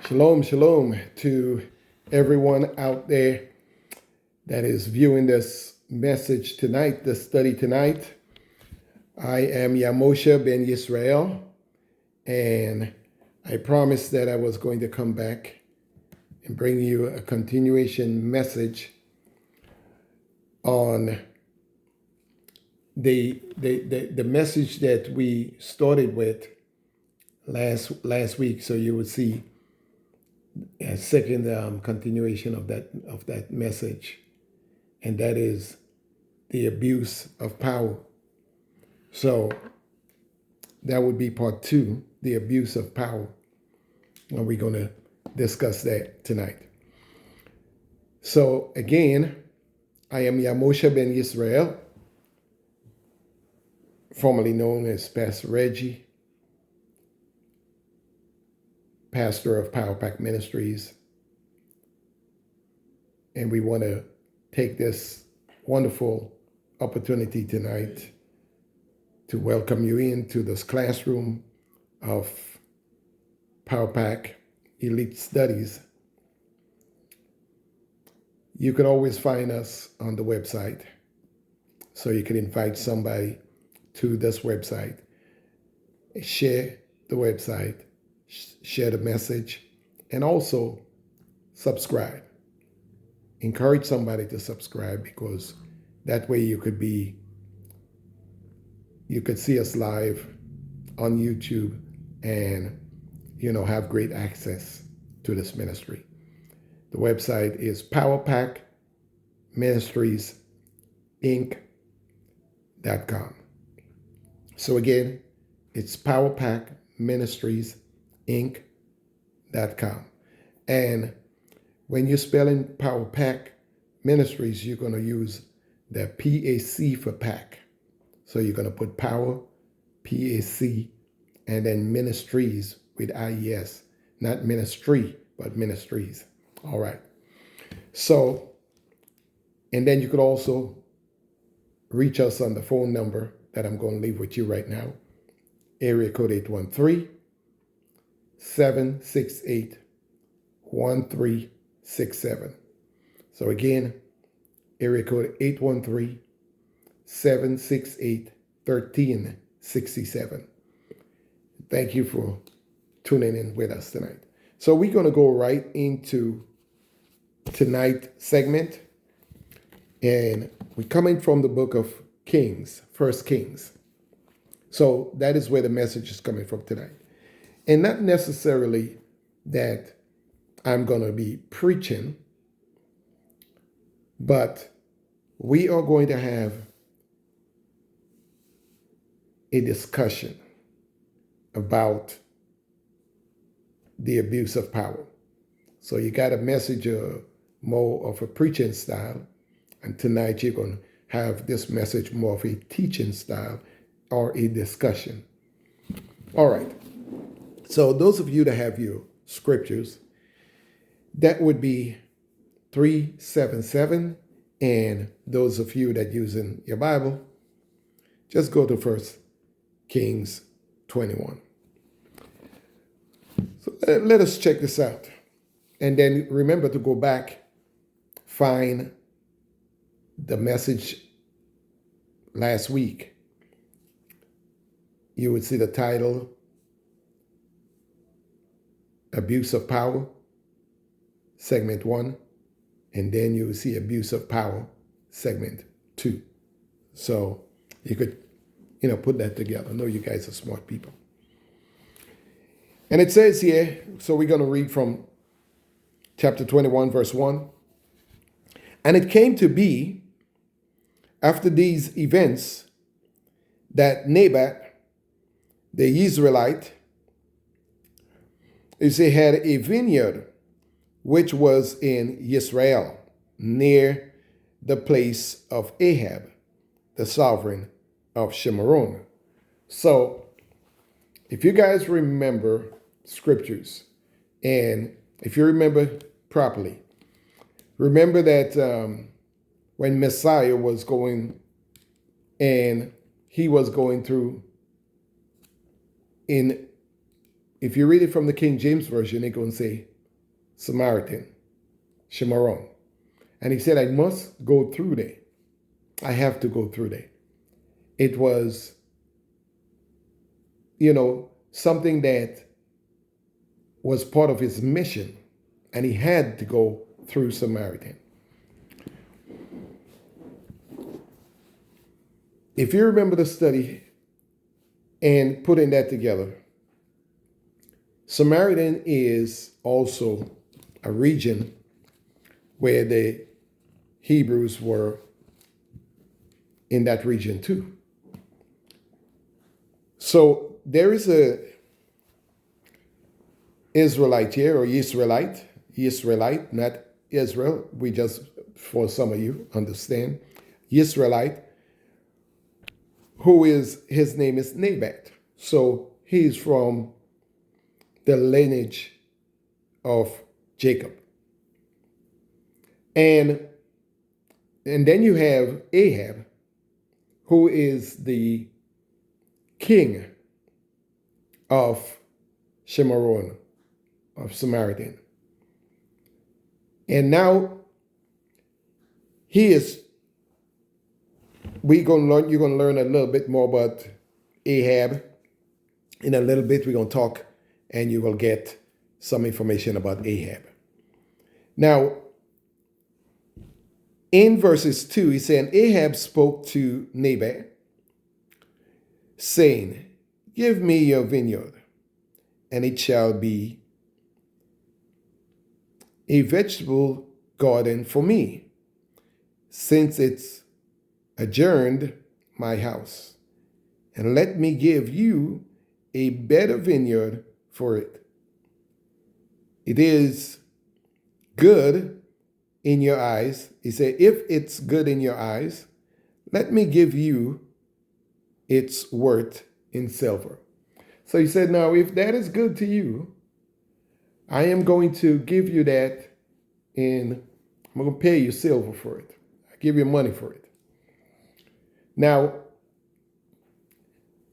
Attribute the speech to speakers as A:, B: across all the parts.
A: Shalom, shalom to everyone out there that is viewing this message tonight, this study tonight. I am Yamosha Ben Yisrael, and I promised that I was going to come back and bring you a continuation message on the message that we started with last week. So you would see a second continuation of that message, and that is the abuse of power. So that would be part 2, the abuse of power, and we're going to discuss that tonight. So again, I am Yamosha Ben Yisrael, formerly known as Pastor Reggie, pastor of Power Pack Ministries. And we want to take this wonderful opportunity tonight to welcome you into this classroom of Power Pack Elite Studies. You can always find us on the website, so you can invite somebody to this website, share the website, share the message, and also subscribe. Encourage somebody to subscribe, because that way you could see us live on YouTube and have great access to this ministry. The website is powerpackministriesinc.com. So again, it's powerpackministriesinc.com. And when you're spelling Power Pack Ministries, you're going to use the PAC for pack. So you're going to put Power, PAC, and then Ministries with IES. Not ministry, but ministries. All right. So, and then you could also reach us on the phone number that I'm going to leave with you right now. Area code 813-768-1367. So again, area code 813-768-1367. Thank you for tuning in with us tonight. So we're going to go right into tonight's segment. And we're coming from the book of Kings, 1 Kings. So that is where the message is coming from tonight. And not necessarily that I'm going to be preaching, but we are going to have a discussion about the abuse of power. So you got a message more of a preaching style, and tonight you're going to have this message more of a teaching style or a discussion. All right. So those of you that have your scriptures, that would be 377. And those of you that using your Bible, just go to 1 Kings 21. So let us check this out. And then remember to go back, find the message last week. You would see the title, Abuse of Power, segment 1. And then you will see Abuse of Power, segment 2. So you could, put that together. I know you guys are smart people. And it says here, so we're going to read from chapter 21, verse 1. And it came to be after these events that Naboth, the Israelite, had a vineyard which was in Yisrael, near the place of Ahab, the sovereign of Shemaron. So, if you guys remember scriptures, and if you remember properly, remember that when Messiah was going, and he was going through, if you read it from the King James Version, it's going to say Samaritan, Shemaron. And he said, I must go through there. I have to go through there. It was, something that was part of his mission, and he had to go through Samaritan. If you remember the study and putting that together, Samaritan is also a region where the Hebrews were in that region too. So there is a Israelite here, or Israelite, not Israel. We just, for some of you, understand. Israelite, his name is Nabat. So he's from the lineage of Jacob. And then you have Ahab, who is the king of Shemaron, of Samaritan. And now you're going to learn a little bit more about Ahab. In a little bit, we're going to talk and you will get some information about Ahab. Now, in verses 2, he said, Ahab spoke to Nabat, saying, give me your vineyard, and it shall be a vegetable garden for me, since it's adjourned my house. And let me give you a better vineyard for it. It is good in your eyes. He said, if it's good in your eyes, let me give you its worth in silver. So he said, now, if that is good to you, I am going to give you that I'm going to pay you silver for it. I give you money for it. Now,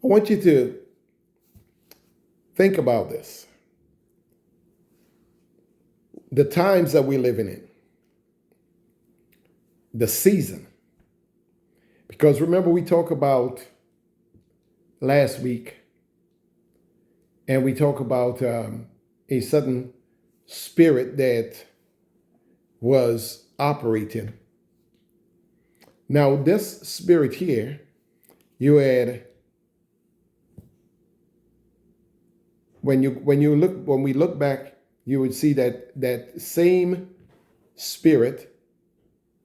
A: I want you to think about this. The times that we're living in, the season. Because remember, we talked about last week, and we talked about a certain spirit that was operating. Now, this spirit here, when we look back, you would see that same spirit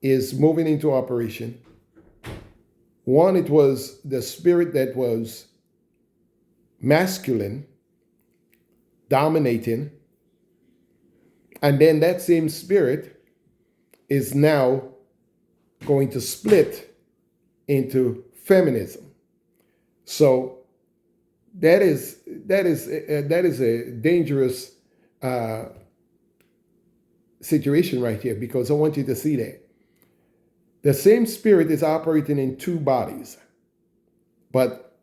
A: is moving into operation. One, it was the spirit that was masculine, dominating, and then that same spirit is now going to split into feminism. So that is a dangerous situation right here, because I want you to see that the same spirit is operating in two bodies, but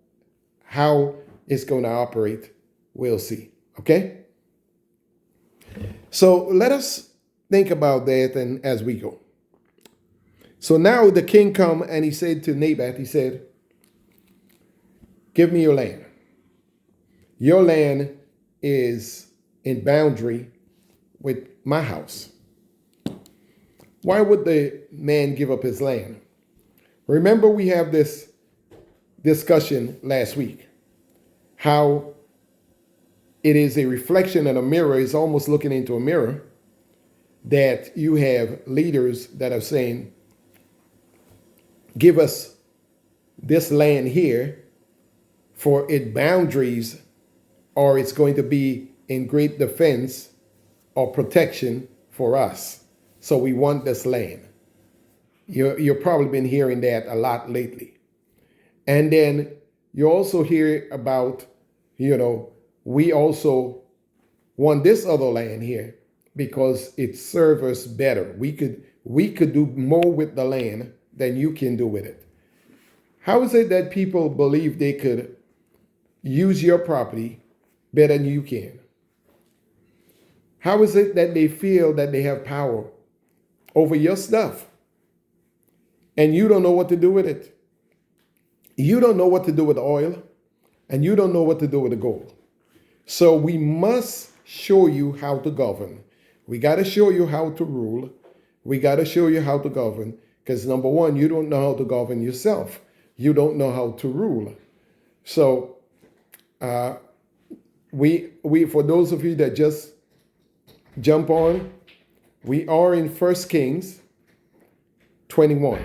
A: how it's going to operate, we'll see. Okay? So let us think about that and as we go. So now the king come and he said to Nabat, he said, give me your land. Your land is in boundary with my house. Why would the man give up his land? Remember, we have this discussion last week, how it is a reflection in a mirror, is almost looking into a mirror, that you have leaders that are saying, give us this land here for its boundaries, or it's going to be in great defense or protection for us. So we want this land. You've probably been hearing that a lot lately. And then you also hear about, we also want this other land here because it serves us better. We could do more with the land than you can do with it. How is it that people believe they could use your property better than you can? How is it that they feel that they have power over your stuff and you don't know what to do with it? You don't know what to do with the oil and you don't know what to do with the gold. So we must show you how to govern. We got to show you how to rule. We got to show you how to govern because number one, you don't know how to govern yourself. You don't know how to rule. So we for those of you that just jump on, we are in 1 Kings 21.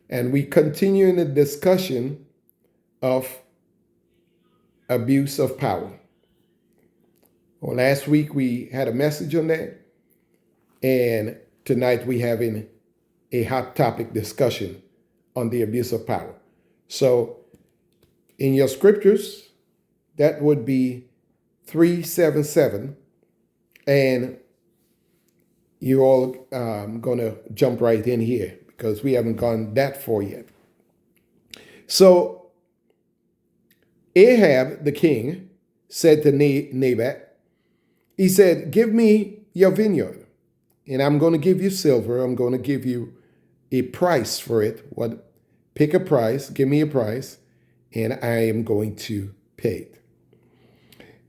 A: And we continue in the discussion of abuse of power. Well, last week we had a message on that. And tonight we having a hot topic discussion on the abuse of power. So in your scriptures, that would be 377. And you all going to jump right in here because we haven't gone that far yet. So Ahab, the king, said to Naboth, he said, give me your vineyard and I'm going to give you silver. I'm going to give you a price for it. Pick a price, give me a price, and I am going to pay it.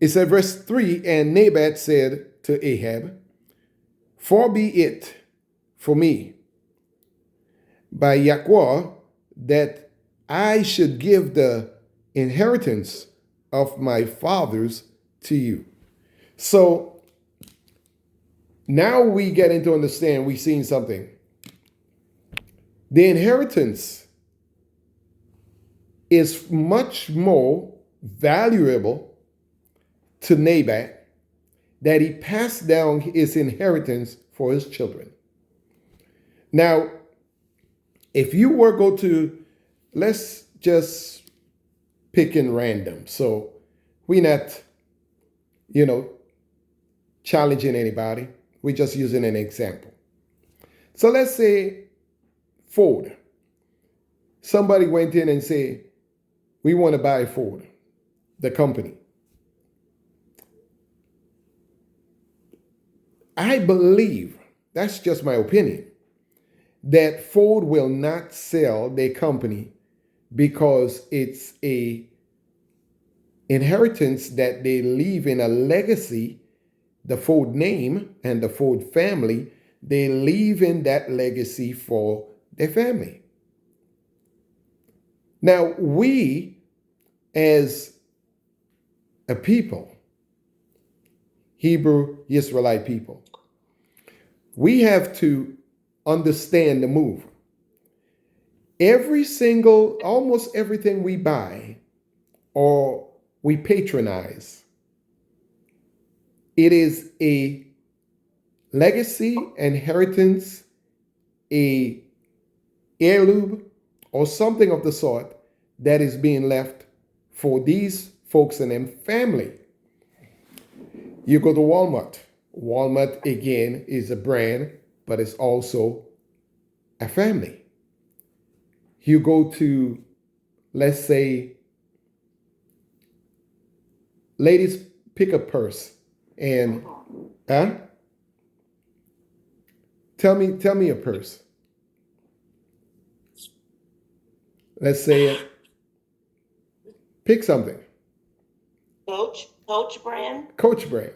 A: It said, verse 3, and Naboth said to Ahab, far be it for me by Yahweh that I should give the inheritance of my fathers to you. So now we get into understand, we've seen something. The inheritance is much more valuable to Naboth that he passed down his inheritance for his children. Now, if you were go to, let's just pick in random. So we're not, challenging anybody. We're just using an example. So let's say Ford. Somebody went in and said, we want to buy Ford, the company. I believe, that's just my opinion, that Ford will not sell their company because it's a inheritance that they leave in a legacy, the Ford name and the Ford family, they leave in that legacy for their family. Now, we as a people, Hebrew Israelite people, we have to understand the move. Almost everything we buy or we patronize, it is a legacy, inheritance, a heirloom, or something of the sort that is being left for these folks and their family. You go to Walmart. Walmart, again, is a brand, but it's also a family. You go to, let's say, ladies, pick a purse and, tell me a purse. Let's say, pick something.
B: Coach brand?
A: Coach brand.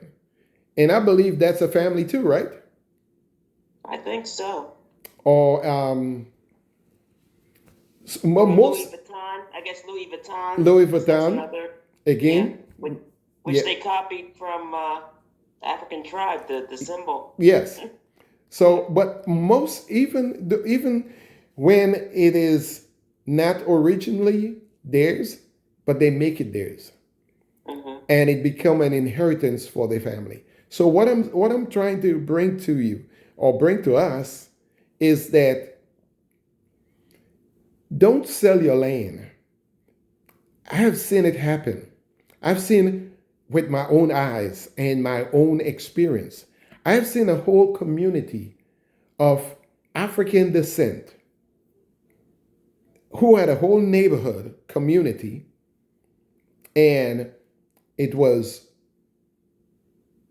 A: And I believe that's a family too, right?
B: I think so.
A: Or most
B: Louis Vuitton. I guess Louis Vuitton.
A: Louis
B: That's
A: Vuitton
B: another.
A: again.
B: Yeah, which
A: Yeah.
B: they copied from the African tribe, the symbol.
A: Yes. So, but most even when it is not originally theirs, but they make it theirs, and it become an inheritance for their family. So what I'm trying to bring to you or bring to us is that don't sell your land. I have seen it happen. I've seen with my own eyes and my own experience. I've seen a whole community of African descent who had a whole neighborhood community, and it was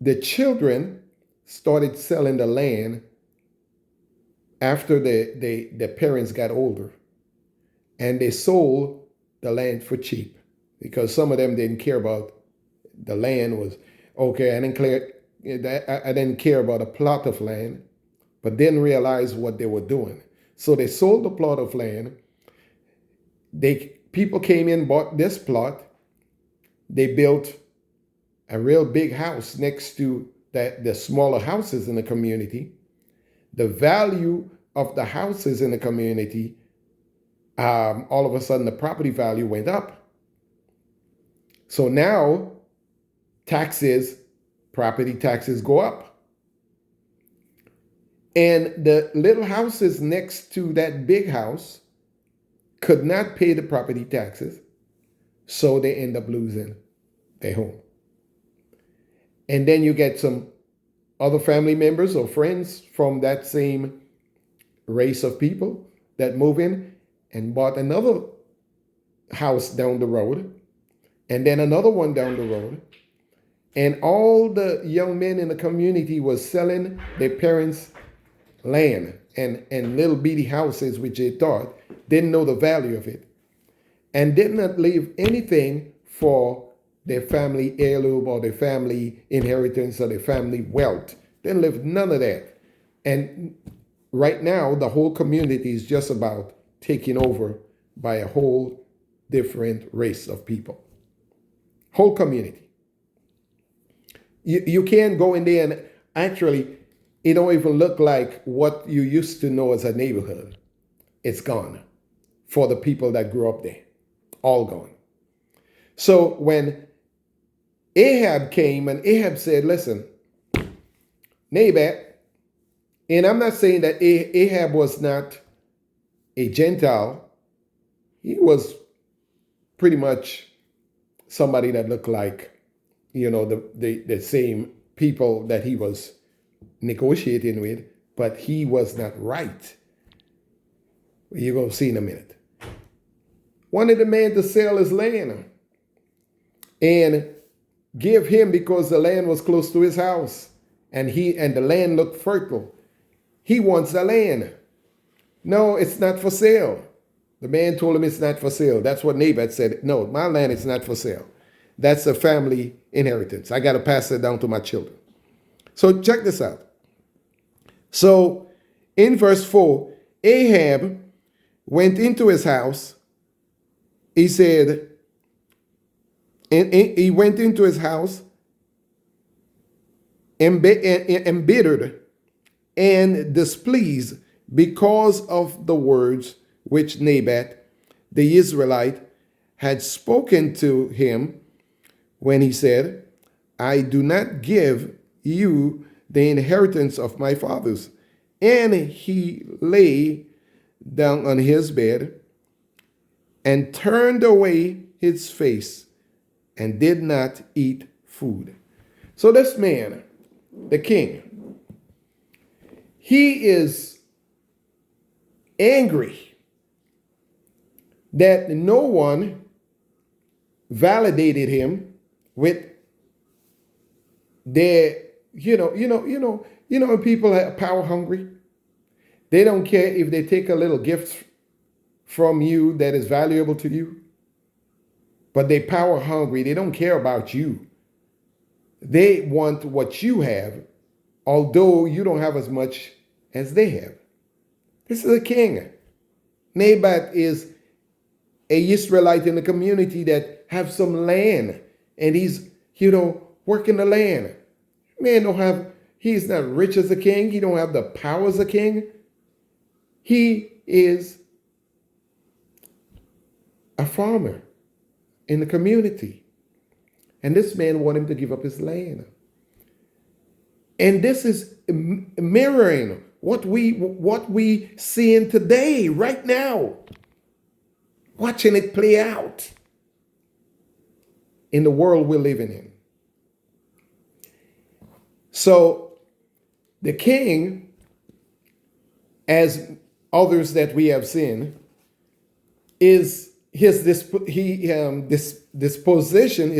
A: the children started selling the land after the parents got older, and they sold the land for cheap because some of them didn't care about the land. Was okay. I didn't care about a plot of land, but didn't realize what they were doing. So they sold the plot of land. People came in, bought this plot. They built a real big house next to the smaller houses in the community. The value of the houses in the community, all of a sudden the property value went up. So now property taxes go up. And the little houses next to that big house could not pay the property taxes, so they end up losing their home. And then you get some other family members or friends from that same race of people that move in and bought another house down the road, and then another one down the road. And all the young men in the community was selling their parents' land and little bitty houses, which they thought didn't know the value of it, and did not leave anything for their family heirloom or their family inheritance or their family wealth. Didn't leave none of that. And right now, the whole community is just about taken over by a whole different race of people. Whole community. You can't go in there and actually, it don't even look like what you used to know as a neighborhood. It's gone for the people that grew up there. All gone. So when Ahab came and Ahab said, listen, Naboth, and I'm not saying that Ahab was not a Gentile. He was pretty much somebody that looked like, the same people that he was negotiating with, but he was not right. You're going to see in a minute. Wanted the man to sell his land and give him, because the land was close to his house and the land looked fertile. He wants the land. No, it's not for sale. The man told him it's not for sale. That's what Naboth said. No, my land is not for sale. That's a family inheritance. I got to pass it down to my children. So check this out. So in verse 4, Ahab went into his house. He said, and he went into his house embittered and displeased because of the words which Naboth the Israelite had spoken to him when he said, I do not give you the inheritance of my fathers. And he lay down on his bed and turned away his face and did not eat food. So this man, the king, he is angry that no one validated him with their, when people are power hungry, they don't care if they take a little gift from you that is valuable to you, but they power hungry. They don't care about you. They want what you have, although you don't have as much as they have. This is a king. Naboth is a Israelite in the community that have some land, and he's, working the land. Man he's not rich as a king. He don't have the power as a king. He is a farmer in the community. And this man wanted him to give up his land. And this is mirroring what we seeing today, right now. Watching it play out in the world we're living in. So the king, as others that we have seen, is his disposition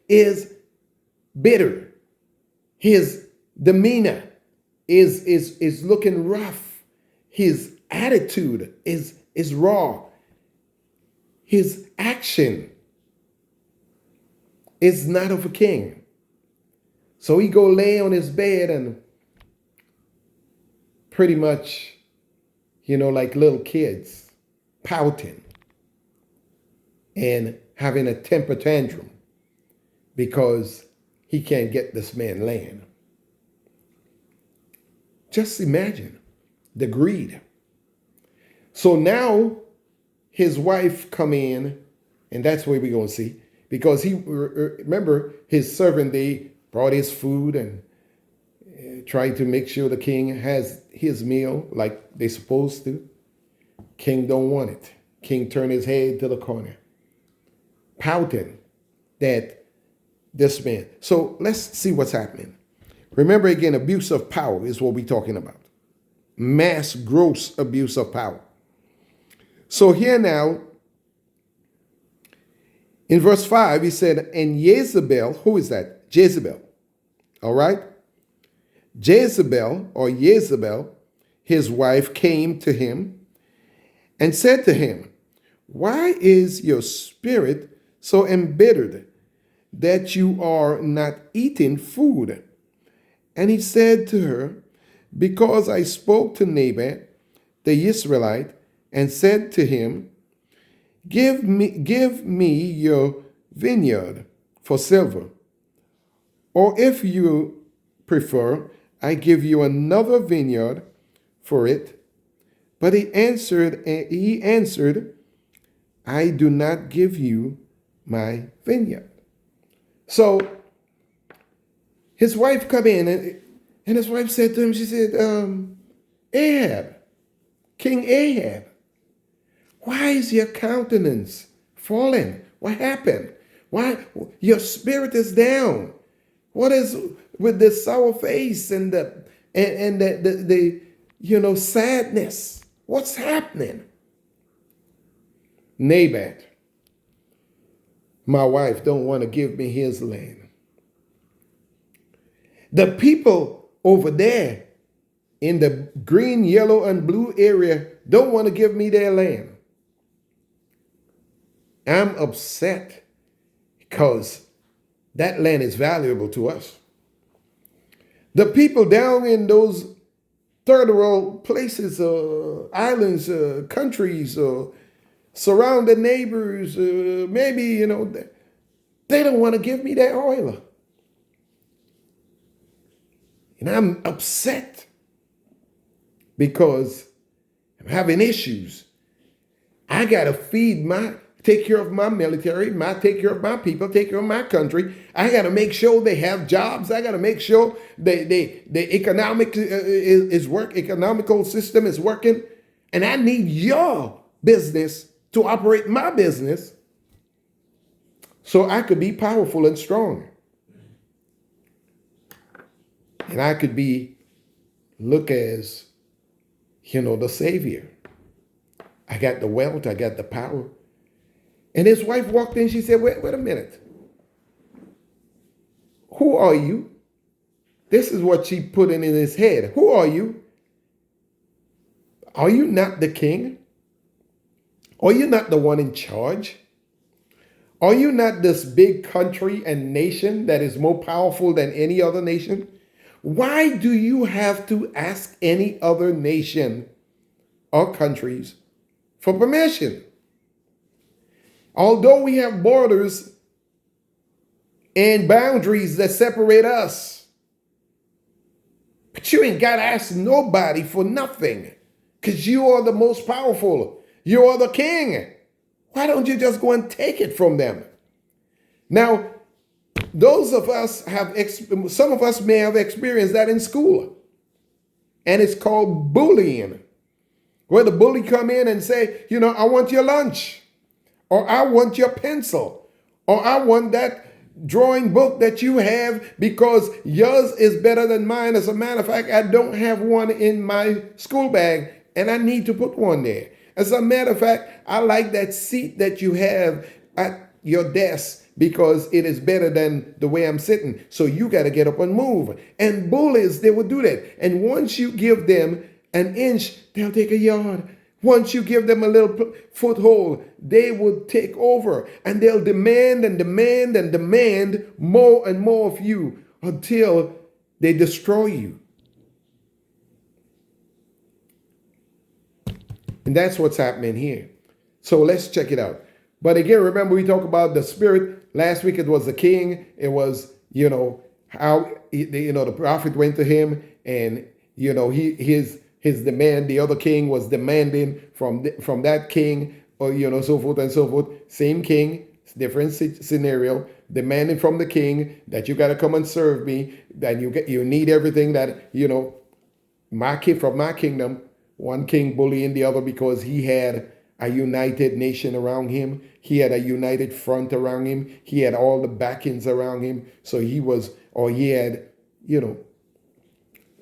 A: is bitter. His demeanor is looking rough. His attitude is raw. His action is not of a king. So he go lay on his bed and pretty much, like little kids, pouting and having a temper tantrum because he can't get this man land. Just imagine the greed. So now his wife come in, and that's where we're going to see, because he, remember, his servant, they brought his food and tried to make sure the king has his meal like they're supposed to. King don't want it. King turned his head to the corner, pouting that this man. So let's see what's happening. Remember again, abuse of power is what we're talking about. Mass, gross abuse of power. So here now, in verse 5, he said, and Jezebel, who is that? Jezebel. All right? Jezebel, his wife, came to him and said to him, why is your spirit so embittered that you are not eating food? And he said to her, because I spoke to Naboth, the Israelite, and said to him, give me your vineyard for silver, or if you prefer, I give you another vineyard for it. But he answered, I do not give you my vineyard. So his wife come in, and his wife said to him, she said, Ahab, King Ahab, why is your countenance fallen? What happened? Why your spirit is down? What is with the sour face and the sadness? What's happening? Naboth, my wife don't want to give me his land. The people over there in the green, yellow, and blue area don't want to give me their land. I'm upset because that land is valuable to us. The people down in those third world places, islands, countries, surrounding neighbors, maybe, they don't want to give me their oil. And I'm upset because I'm having issues. I got to take care of my military, take care of my people, take care of my country. I got to make sure they have jobs. I got to make sure the economical system is working. And I need your business to operate my business so I could be powerful and strong. And I could look as, the savior. I got the wealth, I got the power. And his wife walked in, she said, wait a minute. Who are you? This is what she put in his head. Who are you? Are you not the king? Are you not the one in charge? Are you not this big country and nation that is more powerful than any other nation? Why do you have to ask any other nation or countries for permission? Although we have borders and boundaries that separate us, but you ain't got to ask nobody for nothing because you are the most powerful. You are the king. Why don't you just go and take it from them? Now, some of us may have experienced that in school. And it's called bullying, where the bully come in and say, I want your lunch, or I want your pencil, or I want that drawing book that you have because yours is better than mine. As a matter of fact, I don't have one in my school bag and I need to put one there. As a matter of fact, I like that seat that you have at your desk because it is better than the way I'm sitting. So you got to get up and move. And bullies, they will do that. And once you give them an inch, they'll take a yard. Once you give them a little foothold, they will take over, and they'll demand and demand and demand more and more of you until they destroy you. And that's what's happening here. So let's check it out. But again, remember we talked about the spirit. Last week it was the king. It was, how, the prophet went to him, and, his demand, the other king was demanding from that king, or, so forth and so forth. Same king, different scenario, demanding from the king that you got to come and serve me, that you need everything that, from my kingdom. One king bullying the other because he had a united nation around him. He had a united front around him. He had all the backings around him. So he had,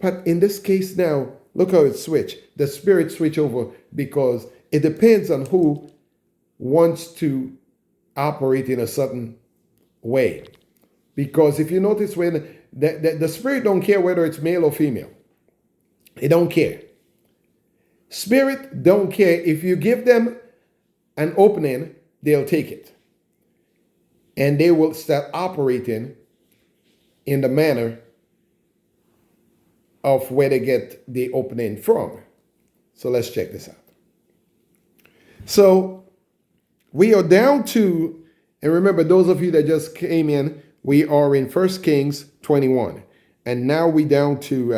A: But in this case now, look how it switched. The spirit switch over because it depends on who wants to operate in a certain way. Because if you notice, when the spirit don't care whether it's male or female. It don't care. Spirit don't care. If you give them an opening, they'll take it. And they will start operating in the manner of where they get the opening from. So let's check this out. So we are down to, and remember, those of you that just came in, we are in 1 Kings 21. And now we down to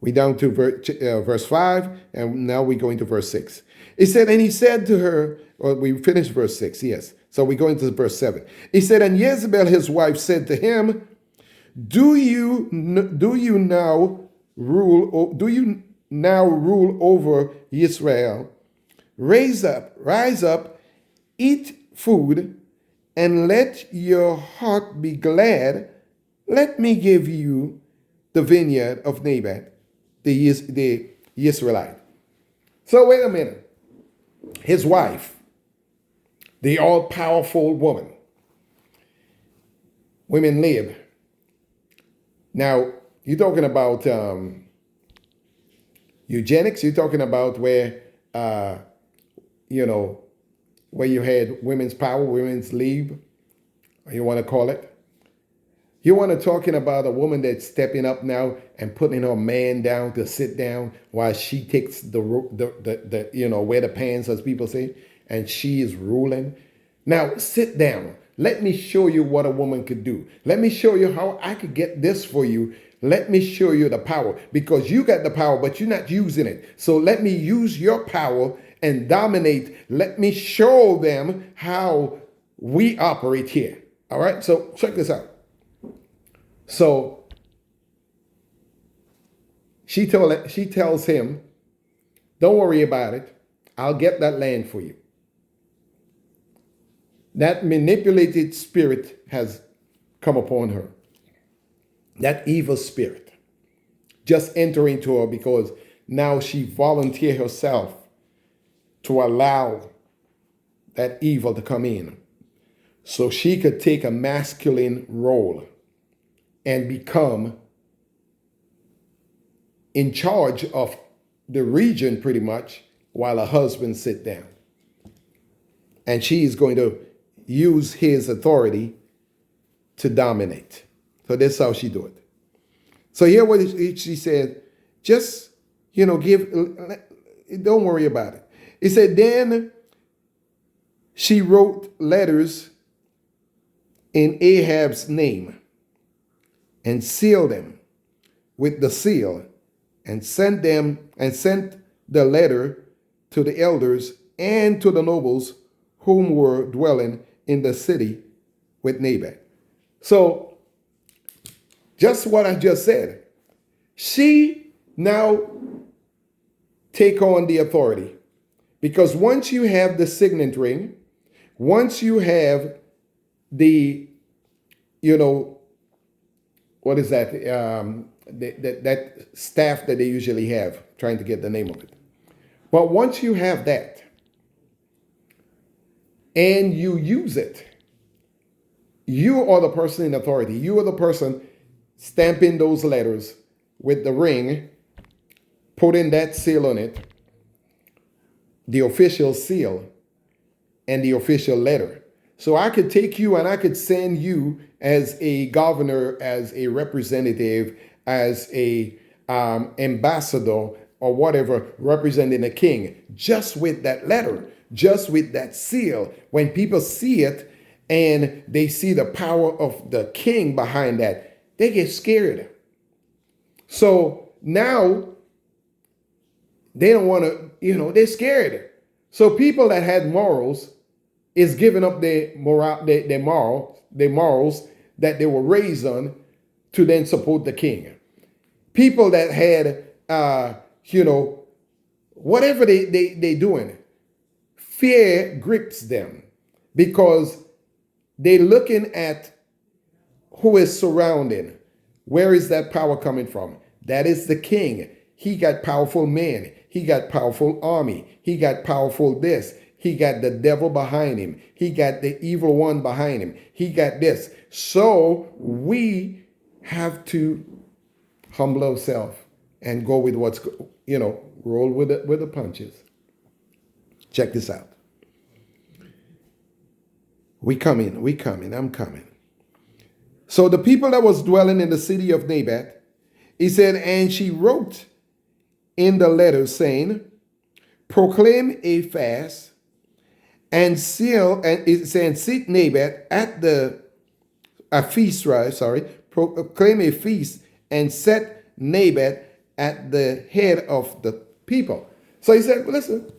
A: verse 5, and now we're going to verse 6. It said, and he said to her, or we finished verse 6, yes. So we're going to verse 7. He said, and Jezebel, his wife, said to him, do you now rule over Israel? Rise up, eat food, and let your heart be glad. Let me give you the vineyard of Naboth, the Israelite. So wait a minute. His wife, the all-powerful woman. Women live. Now, you're talking about eugenics. You're talking about where, where you had women's power, women's leave, or you want to call it. You want to talking about a woman that's stepping up now and putting her man down to sit down while she takes the wear the pants, as people say, and she is ruling. Now sit down. Let me show you what a woman could do. Let me show you how I could get this for you. Let me show you the power, because you got the power, but you're not using it. So let me use your power and dominate. Let me show them how we operate here. All right. So check this out. So she tells him, don't worry about it. I'll get that land for you. That manipulated spirit has come upon her. That evil spirit just enter into her because now she volunteered herself to allow that evil to come in. So she could take a masculine role and become in charge of the region pretty much while her husband sit down. And she is going to use his authority to dominate. So that's how she do it. So here what she said, just, don't worry about it. It said, then she wrote letters in Ahab's name and sealed them with the seal and sent the letter to the elders and to the nobles whom were dwelling in the city with Naboth. So just what I just said, she now take on the authority, because once you have the signet ring, once you have the, what is that? That staff that they usually have, trying to get the name of it. But once you have that, and you use it, you are the person in authority. You are the person stamping those letters with the ring, putting that seal on it, the official seal and the official letter. So I could take you and I could send you as a governor, as a representative, as a ambassador or whatever, representing a king, just with that letter, just with that seal. When people see it and they see the power of the king behind that, they get scared. So now they don't want to, they're scared. So people that had morals is giving up their morals that they were raised on to then support the king. People that had, whatever they doing, fear grips them because they're looking at who is surrounding. Where is that power coming from? That is the king. He got powerful men. He got powerful army. He got powerful this. He got the devil behind him. He got the evil one behind him. He got this. So we have to humble ourselves and go with what's, roll with the punches. Check this out. I'm coming. So the people that was dwelling in the city of Nabat, he said, and she wrote in the letter saying, proclaim a fast and seal, and it's saying, sit Nabat at a feast, right? Sorry, proclaim a feast and set Nabat at the head of the people. So he said, well, listen,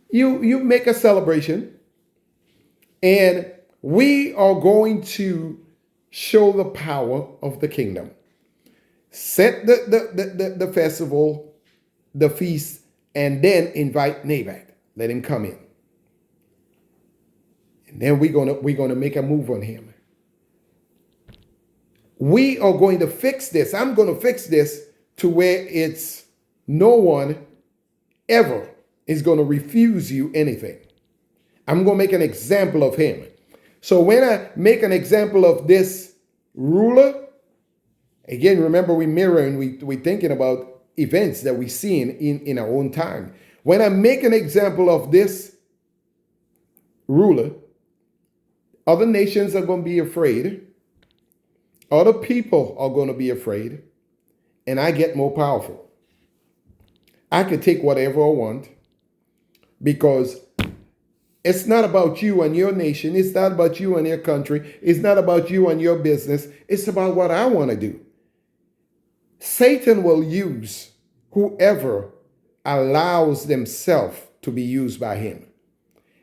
A: you make a celebration, and we are going to show the power of the kingdom. Set the festival, the feast, and then invite Nabat. Let him come in. And then we're gonna make a move on him. We are going to fix this. I'm going to fix this to where it's no one ever is going to refuse you anything. I'm going to make an example of him. So when I make an example of this ruler, again, remember we mirror and we're thinking about events that we see in our own time. When I make an example of this ruler, other nations are going to be afraid. Other people are going to be afraid. And I get more powerful. I can take whatever I want because it's not about you and your nation. It's not about you and your country. It's not about you and your business. It's about what I want to do. Satan will use whoever allows themselves to be used by him.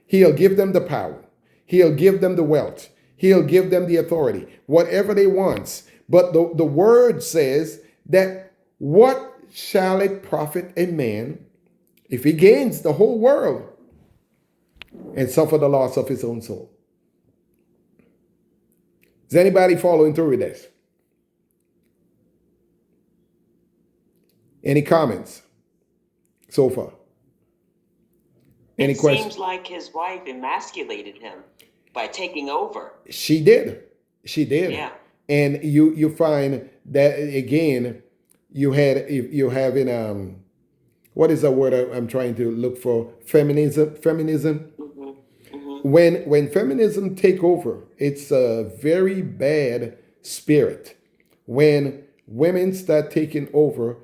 A: He'll give them the power. He'll give them the wealth. He'll give them the authority, whatever they want. But the word says that what shall it profit a man if he gains the whole world and suffer the loss of his own soul? Is anybody following through with this? Any comments so far? Any questions?
B: It seems like his wife emasculated him by taking over.
A: She did.
B: Yeah.
A: And you find that again, you have in what is the word I'm trying to look for? Feminism.
B: Mm-hmm. Mm-hmm.
A: When feminism take over, it's a very bad spirit. When women start taking over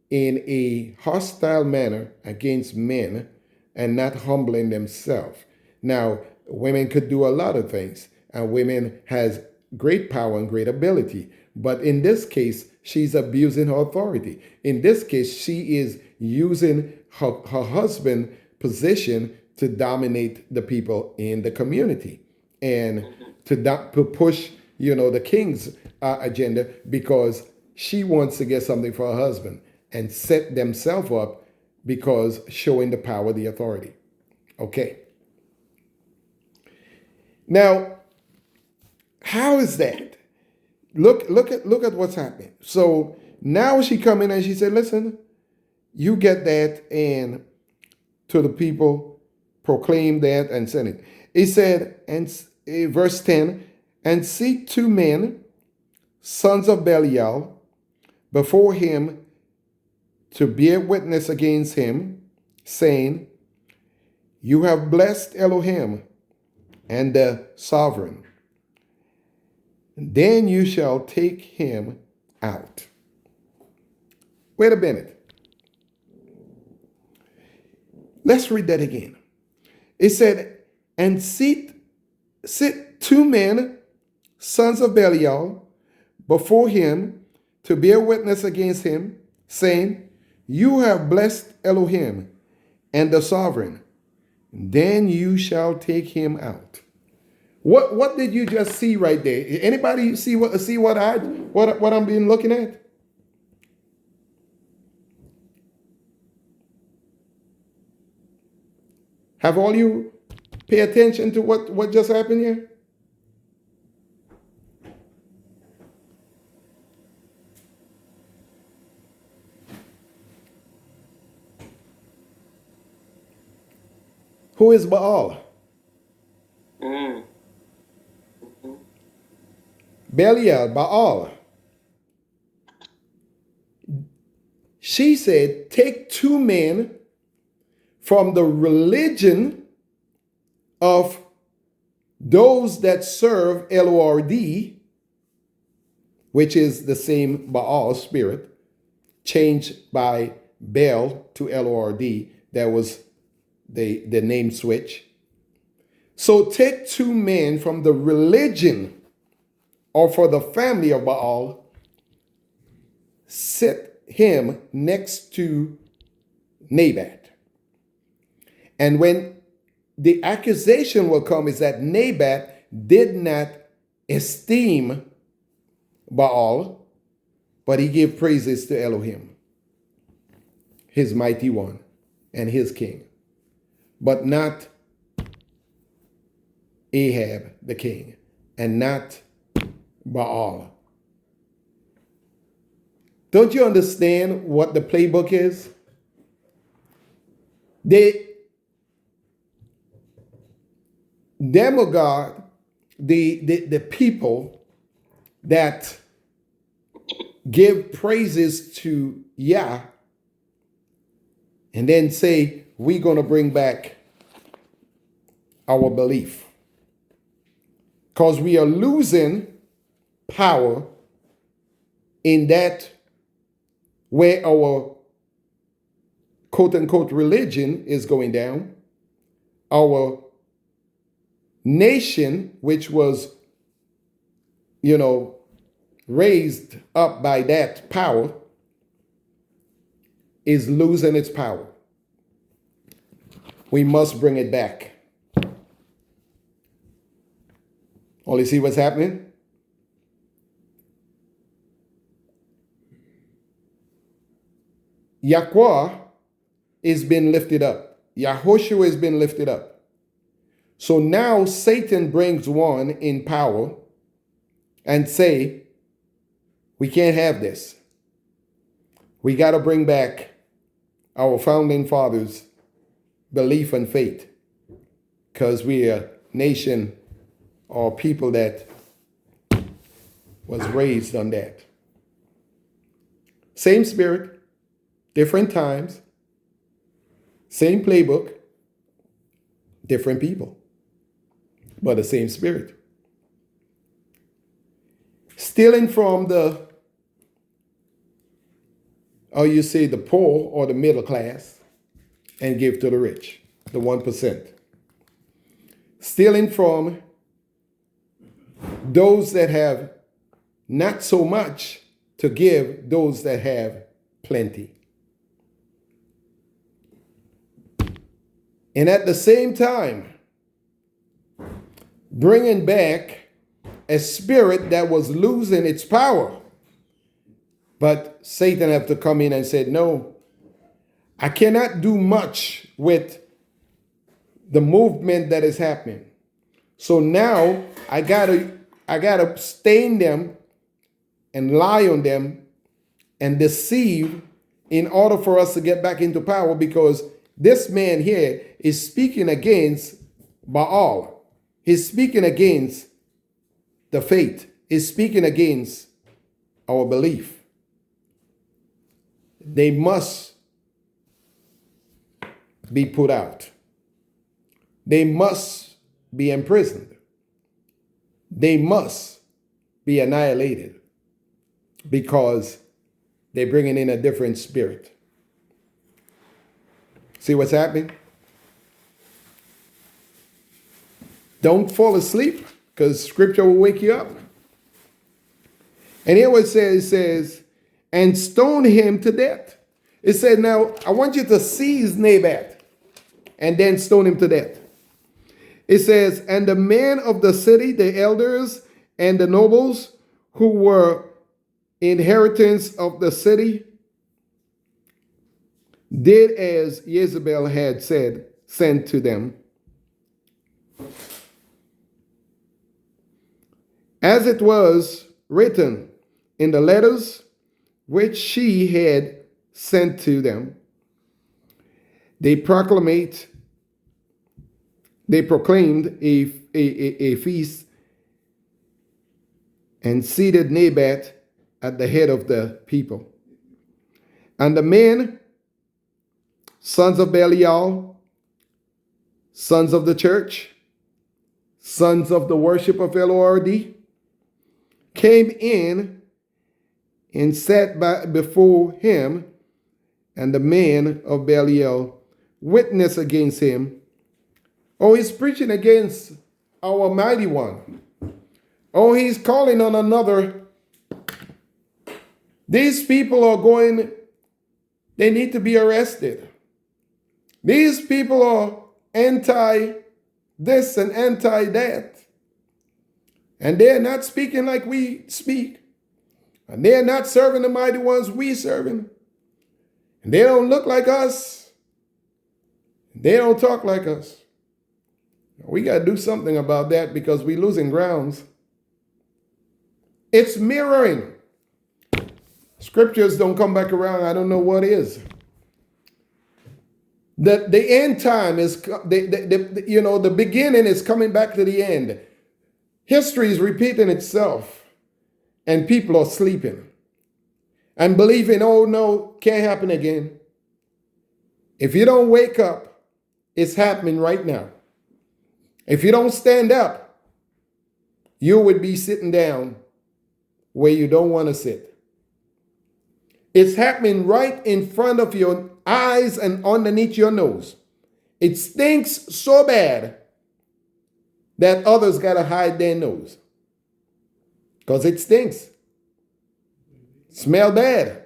A: in a hostile manner against men and not humbling themselves. Now, women could do a lot of things, and women has great power and great ability. But in this case, she's abusing her authority. In this case, she is using her husband's position to dominate the people in the community and to push, the king's agenda because she wants to get something for her husband and set themselves up because showing the power, the authority. Okay. Now, how is that? Look at what's happening. So now she come in and she said, listen, you get that and to the people, proclaim that and send it. He said, and verse 10, and see 2 men, sons of Belial, before him to bear witness against him, saying, you have blessed Elohim and the sovereign. Then you shall take him out. Wait a minute. Let's read that again. It said, and sit 2 men, sons of Belial, before him to bear witness against him, saying, you have blessed Elohim and the sovereign. Then you shall take him out. What did you just see right there? Anybody see what I'm being looking at? Have all you pay attention to what just happened here? Who is Baal?
B: Mm.
A: Belial, Baal. She said, take 2 men from the religion of those that serve Lord, which is the same Baal spirit, changed by Baal to Lord. That was the name switch. So take 2 men from the religion or for the family of Baal, set him next to Nabat. And when the accusation will come is that Nabat did not esteem Baal, but he gave praises to Elohim, his mighty one and his king, but not Ahab the king, and not Baal. Don't you understand what the playbook is? The demigod, the people that give praises to Yah and then say, we're going to bring back our belief. Because we are losing power in that where our quote unquote religion is going down. Our nation, which was, raised up by that power, is losing its power. We must bring it back. Only see what's happening? Yahweh is being lifted up. Yahushua has been lifted up. So now Satan brings one in power and say, we can't have this. We got to bring back our founding fathers' belief and faith, because we are a nation or people that was raised on that. Same spirit, different times, same playbook, different people, but the same spirit. Stealing from the poor or the middle class and give to the rich, the 1%. Stealing from those that have not so much to give those that have plenty. And at the same time, bringing back a spirit that was losing its power. But Satan had to come in and said, no, I cannot do much with the movement that is happening. So now I gotta stain them and lie on them and deceive in order for us to get back into power, because this man here is speaking against Baal. He's speaking against the faith. He's speaking against our belief. They must be put out. They must be imprisoned. They must be annihilated because they're bringing in a different spirit. See what's happening? Don't fall asleep because scripture will wake you up. And here what it says, and stone him to death. It said, now I want you to seize Naboth and then stone him to death. It says, and the men of the city, the elders and the nobles who were inheritance of the city, did as Jezebel had said, sent to them. As it was written in the letters which she had sent to them, they proclaimed a feast and seated Naboth at the head of the people. And the men, sons of Belial, sons of the church, sons of the worship of Lord, came in and sat before him, and the men of Belial witnessed against him. Oh, he's preaching against our mighty one. Oh, he's calling on another. These people are going, they need to be arrested. These people are anti this and anti that. And they're not speaking like we speak. And they're not serving the mighty ones we serving. And they don't look like us. They don't talk like us. We got to do something about that because we're losing grounds. It's mirroring. Scriptures don't come back around. I don't know what is. The end time is, the beginning is coming back to the end. History is repeating itself. And people are sleeping. And believing, oh no, can't happen again. If you don't wake up, it's happening right now. If you don't stand up, you would be sitting down where you don't want to sit. It's happening right in front of your eyes and underneath your nose. It stinks so bad that others got to hide their nose. Because it stinks. Smell bad.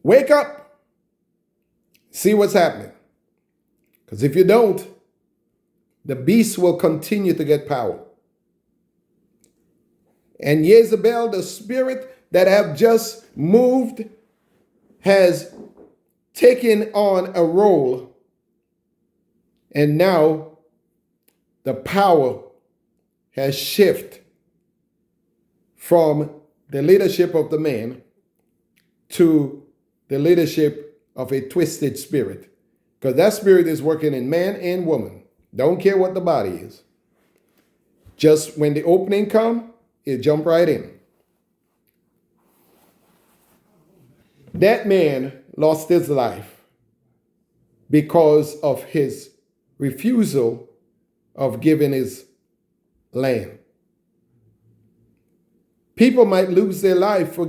A: Wake up. See what's happening. Because if you don't, the beast will continue to get power. And Jezebel, the spirit that have just moved, has taken on a role. And now the power has shifted from the leadership of the man to the leadership of a twisted spirit. Because that spirit is working in man and woman. Don't care what the body is. Just when the opening come, it jump right in. That man lost his life because of his refusal of giving his land. People might lose their life for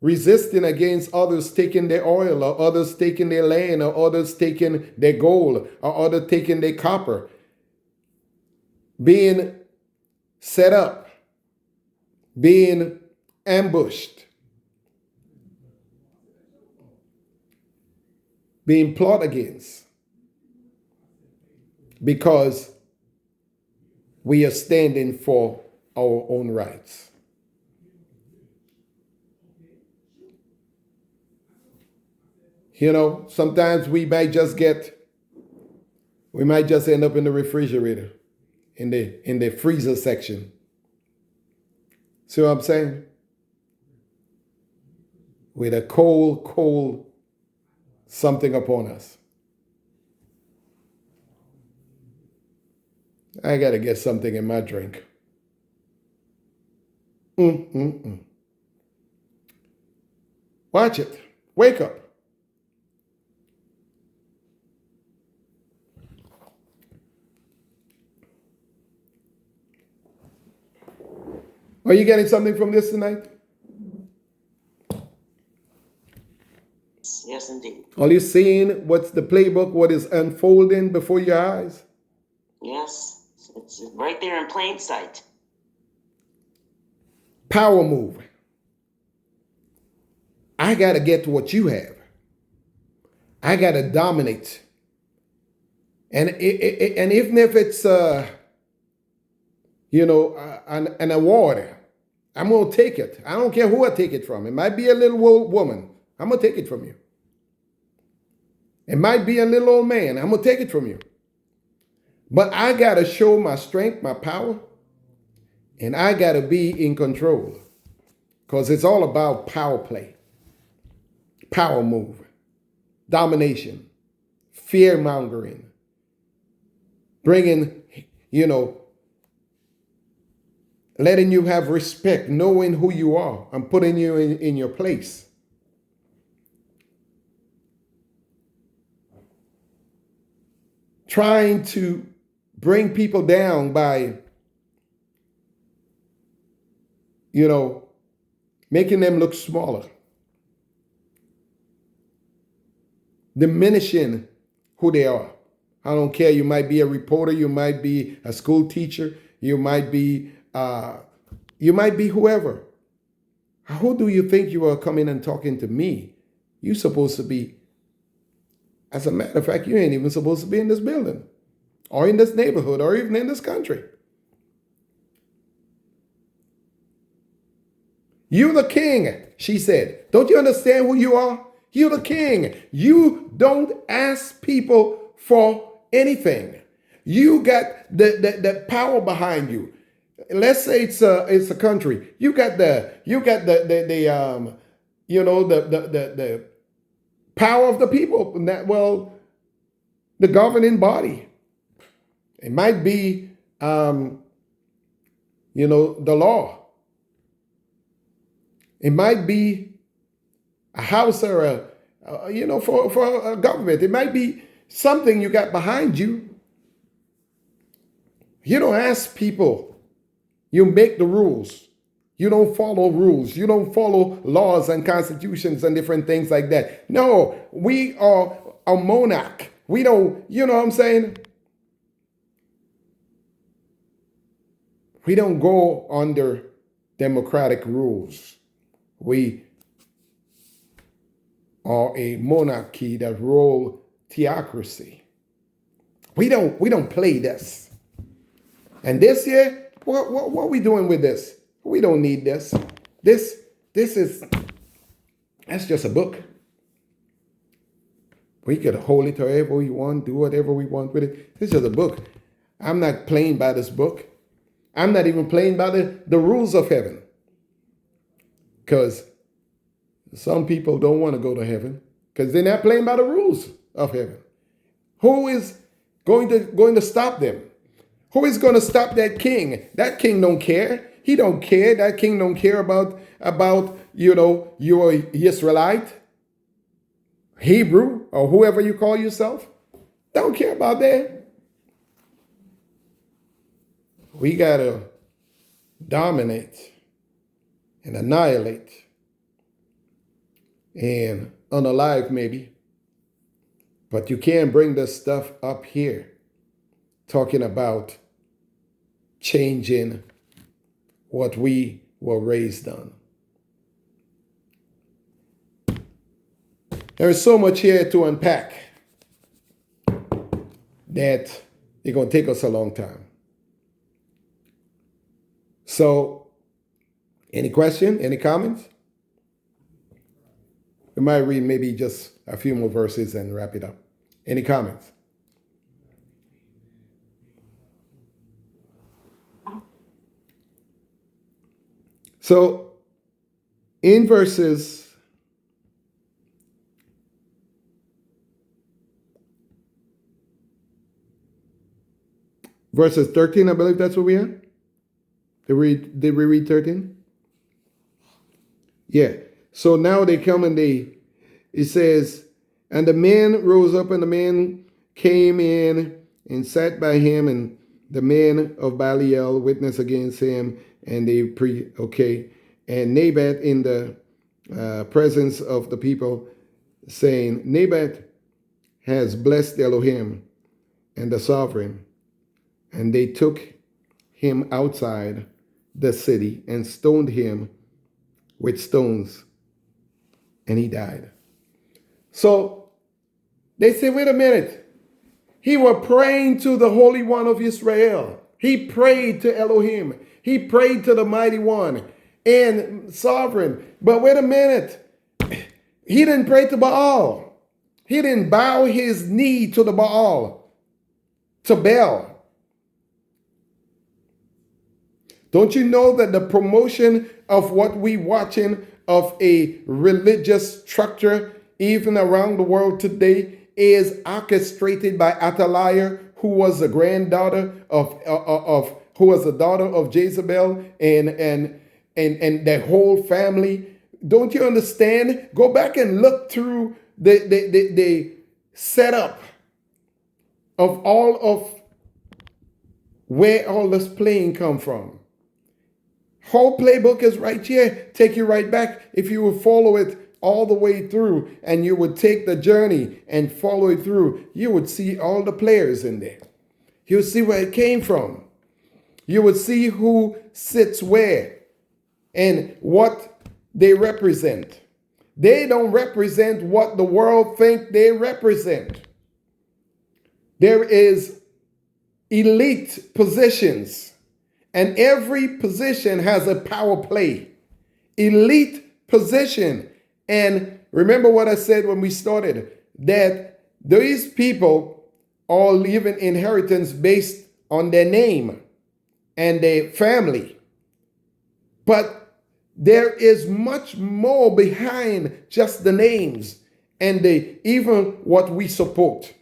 A: resisting against others taking their oil, or others taking their land, or others taking their gold, or others taking their copper. Being set up, being ambushed, being plotted against, because we are standing for our own rights. You know, sometimes we might just end up in the refrigerator, in the freezer section. See what I'm saying? With a cold something upon us. I got to get something in my drink. Mm-mm-mm. Watch it. Wake up. Are you getting something from this tonight?
B: Yes, indeed.
A: Are you seeing what's the playbook, what is unfolding before your eyes?
B: Yes, it's right there in plain sight.
A: Power move. I got to get to what you have. I got to dominate. And even if it's, an award, I'm going to take it. I don't care who I take it from. It might be a little old woman. I'm going to take it from you. It might be a little old man. I'm going to take it from you. But I got to show my strength, my power, and I got to be in control because it's all about power play, power move, domination, fear mongering, bringing, letting you have respect, knowing who you are. I'm putting you in your place. Trying to bring people down by, making them look smaller. Diminishing who they are. I don't care. You might be a reporter. You might be a school teacher. You might be whoever. Who do you think you are coming and talking to me? You're supposed to be, as a matter of fact, you ain't even supposed to be in this building or in this neighborhood or even in this country. You're the king, she said. Don't you understand who you are? You're the king. You don't ask people for anything. You got the power behind you. Let's say it's a country. You got the power of the people. Well, the governing body. It might be the law. It might be a house or for a government. It might be something you got behind you. You don't ask people. You make the rules. You don't follow rules. You don't follow laws and constitutions and different things like that. No, we are a monarch. We don't, you know what I'm saying? We don't go under democratic rules. We are a monarchy that rule theocracy. We don't play this. And this year, what are we doing with this? We don't need this. That's just a book. We could hold it however we want, do whatever we want with it. This is just a book. I'm not playing by this book. I'm not even playing by the rules of heaven. Because some people don't want to go to heaven because they're not playing by the rules of heaven. Who is going to stop them? Who is going to stop that king? That king don't care. He don't care. That king don't care about you're Israelite, Hebrew, or whoever you call yourself. Don't care about that. We got to dominate and annihilate and unalive maybe. But you can't bring this stuff up here talking about changing what we were raised on. There is so much here to unpack that it's going to take us a long time. So, any question, any comments? We might read maybe just a few more verses and wrap it up. Any comments? So, in verses 1 verses 13, I believe that's what we are. Did we read 13? Yeah. So now they come and it says, and the men rose up and the men came in and sat by him, and the men of Belial witnessed against him, and and Nabat in the presence of the people, saying, Nabat has blessed Elohim and the sovereign. And they took him outside the city and stoned him with stones, and he died. So they say, wait a minute. He was praying to the Holy One of Israel. He prayed to Elohim. He prayed to the Mighty One and Sovereign. But wait a minute. He didn't pray to Baal. He didn't bow his knee to the Baal, to Baal. Don't you know that the promotion of what we watching of a religious structure, even around the world today, is orchestrated by Athaliah, who was the granddaughter who was the daughter of Jezebel, and their whole family? Don't you understand? Go back and look through the setup of all of where all this playing come from. Whole playbook is right here. Take you right back. If you would follow it all the way through, and you would take the journey and follow it through, you would see all the players in there. You would see where it came from. You would see who sits where and what they represent. They don't represent what the world think they represent. There is elite positions. And every position has a power play. Elite position. And remember what I said when we started, that these people all leave an inheritance based on their name and their family. But there is much more behind just the names and even what we support.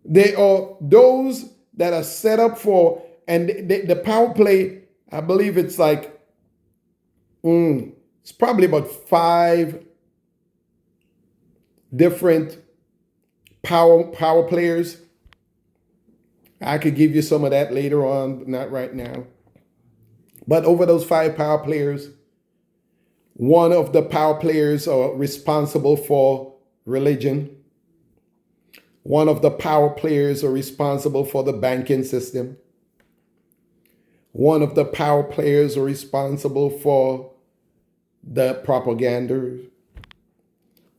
A: They are those that are set up for. And the power play, I believe it's like, it's probably about 5 different power players. I could give you some of that later on, but not right now. But over those 5 power players, one of the power players are responsible for religion. One of the power players are responsible for the banking system. One of the power players are responsible for the propaganda.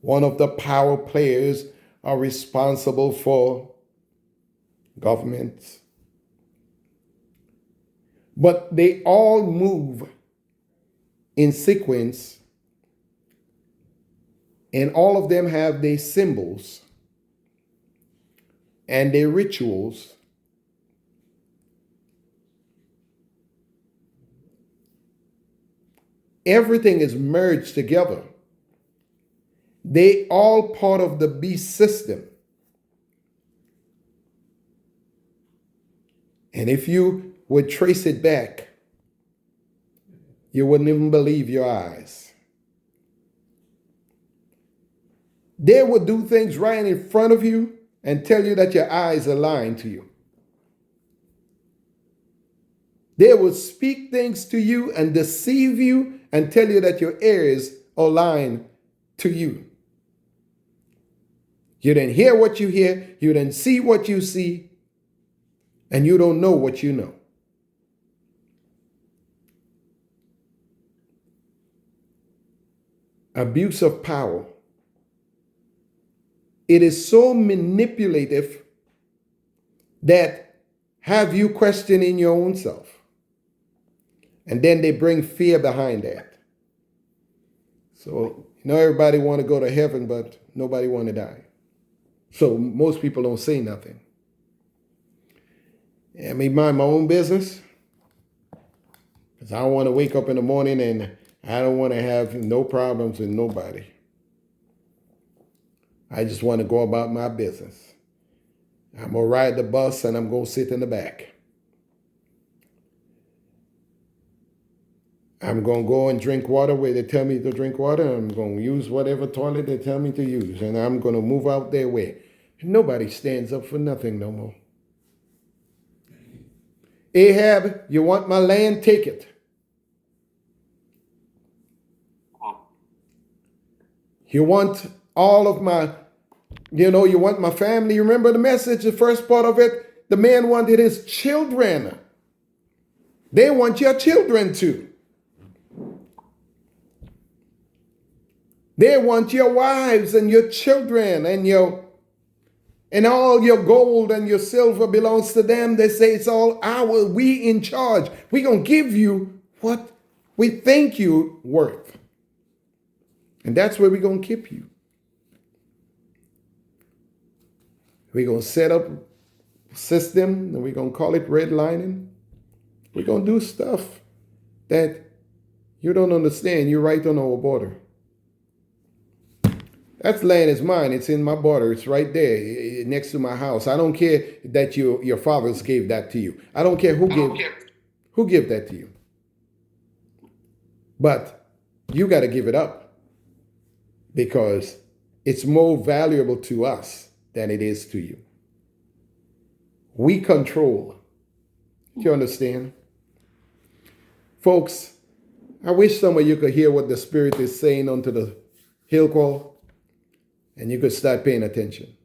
A: One of the power players are responsible for governments. But they all move in sequence, and all of them have their symbols and their rituals. Everything is merged together. They all part of the beast system. And if you would trace it back, you wouldn't even believe your eyes. They would do things right in front of you and tell you that your eyes are lying to you. They will speak things to you and deceive you and tell you that your ears are lying to you. You didn't hear what you hear, you didn't see what you see, and you don't know what you know. Abuse of power. It is so manipulative that have you questioning your own self. And then they bring fear behind that. So, everybody want to go to heaven, but nobody want to die. So most people don't say nothing. I may mind my own business, because I don't want to wake up in the morning and I don't want to have no problems with nobody. I just want to go about my business. I'm going to ride the bus and I'm going to sit in the back. I'm going to go and drink water where they tell me to drink water. I'm going to use whatever toilet they tell me to use. And I'm going to move out their way. Nobody stands up for nothing no more. Ahab, you want my land? Take it. You want all of my, you want my family. You remember the message, the first part of it? The man wanted his children. They want your children too. They want your wives and your children and all your gold and your silver belongs to them. They say it's all ours. We in charge. We're going to give you what we think you're worth. And that's where we're going to keep you. We're going to set up a system and we're going to call it redlining. We're going to do stuff that you don't understand. You're right on our border. That land is mine. It's in my border. It's right there next to my house. I don't care that your fathers gave that to you. I don't care who gave that to you. But you got to give it up because it's more valuable to us than it is to you. We control. Do you understand? Folks, I wish some of you could hear what the Spirit is saying unto the hill call. And you could start paying attention.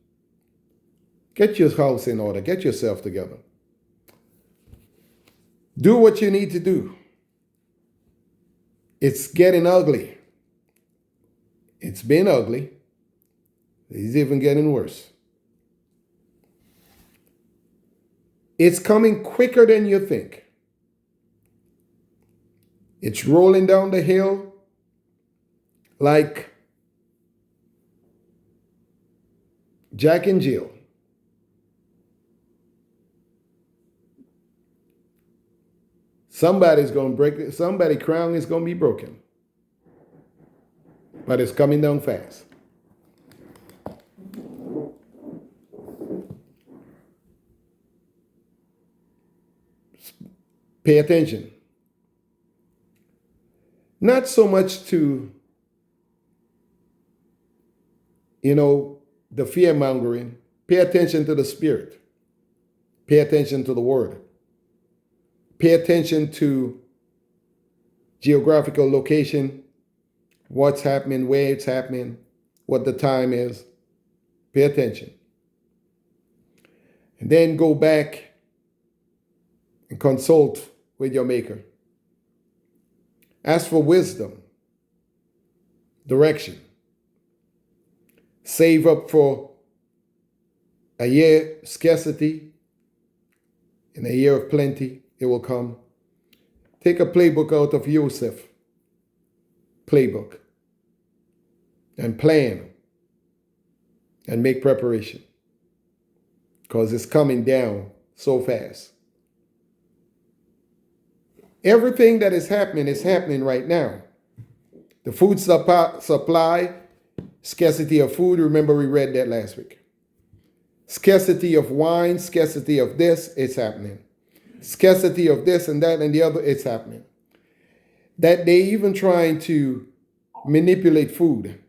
A: Get your house in order. Get yourself together. Do what you need to do. It's getting ugly. It's been ugly. It's even getting worse. It's coming quicker than you think. It's rolling down the hill like Jack and Jill. Somebody's going to break it. Somebody's crown is going to be broken. But it's coming down fast. Pay attention. Not so much to, the fear-mongering. Pay attention to the Spirit. Pay attention to the Word. Pay attention to geographical location, what's happening, where it's happening, what the time is. Pay attention. And then go back and consult with your Maker. Ask for wisdom, direction. Save up for a year scarcity and a year of plenty. It will come. Take a playbook out of Joseph. Playbook. And plan. And make preparation. Because it's coming down so fast. Everything that is happening right now. The food supply, scarcity of food. Remember we read that last week. Scarcity of wine, scarcity of this, it's happening. Scarcity of this and that and the other, it's happening. That they even trying to manipulate food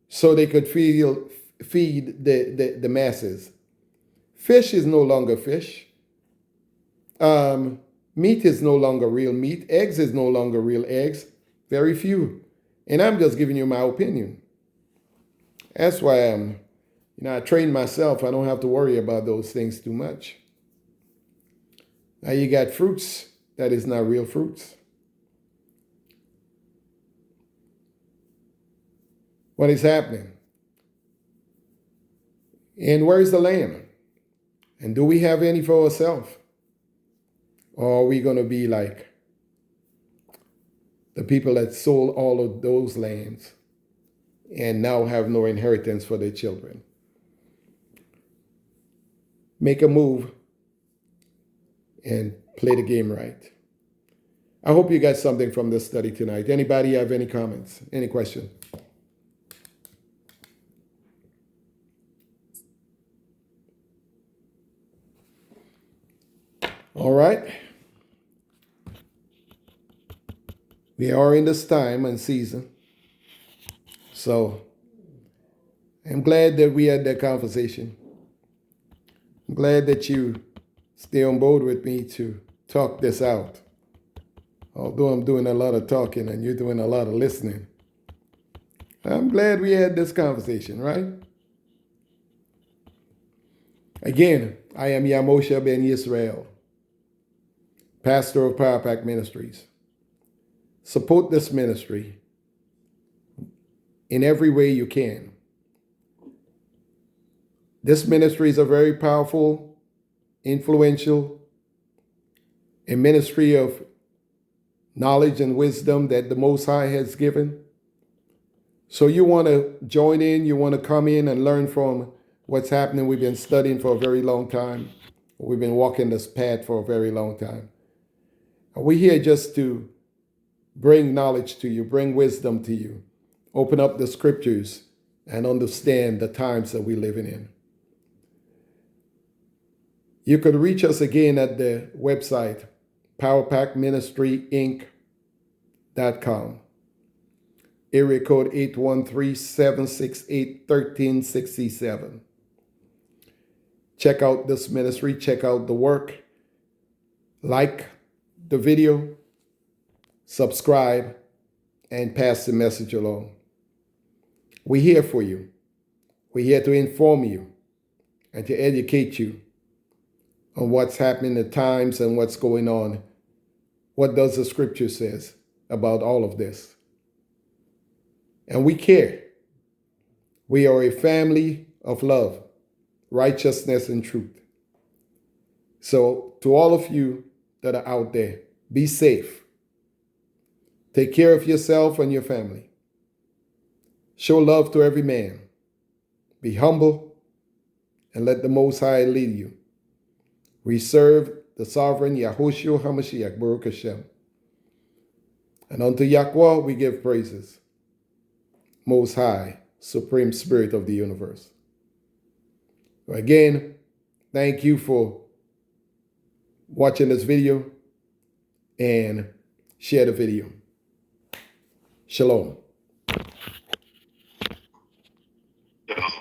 A: so they could feed the masses. Fish is no longer fish. Meat is no longer real meat. Eggs is no longer real eggs. Very few. And I'm just giving you my opinion. That's why I train myself. I don't have to worry about those things too much. Now you got fruits that is not real fruits. What is happening? And where is the land? And do we have any for ourselves? Or are we going to be like the people that sold all of those lands and now have no inheritance for their children? Make a move and play the game right. I hope you got something from this study tonight. Anybody have any comments? Any questions? All right. We are in this time and season. So I'm glad that we had that conversation. I'm glad that you stay on board with me to talk this out. Although I'm doing a lot of talking and you're doing a lot of listening. I'm glad we had this conversation, right? Again, I am Yamosha Ben Yisrael, pastor of Power Pack Ministries. Support this ministry in every way you can. This ministry is a very powerful, influential, a ministry of knowledge and wisdom that the Most High has given. So you want to join in, you want to come in and learn from what's happening. We've been studying for a very long time. We've been walking this path for a very long time. And we're here just to bring knowledge to you, bring wisdom to you, open up the scriptures and understand the times that we're living in. You could reach us again at the website, powerpackministryinc.com. Area code 813-768-1367. Check out this ministry, check out the work, like the video, subscribe, and pass the message along. We're here for you. We're here to inform you and to educate you on what's happening at times and what's going on. What does the scripture says about all of this? And we care. We are a family of love, righteousness, and truth. So to all of you that are out there, be safe. Take care of yourself and your family. Show love to every man. Be humble and let the Most High lead you. We serve the sovereign Yahushua HaMashiach, Baruch Hashem. And unto Yahweh we give praises. Most High, Supreme Spirit of the universe. Again, thank you for watching this video and share the video. Shalom.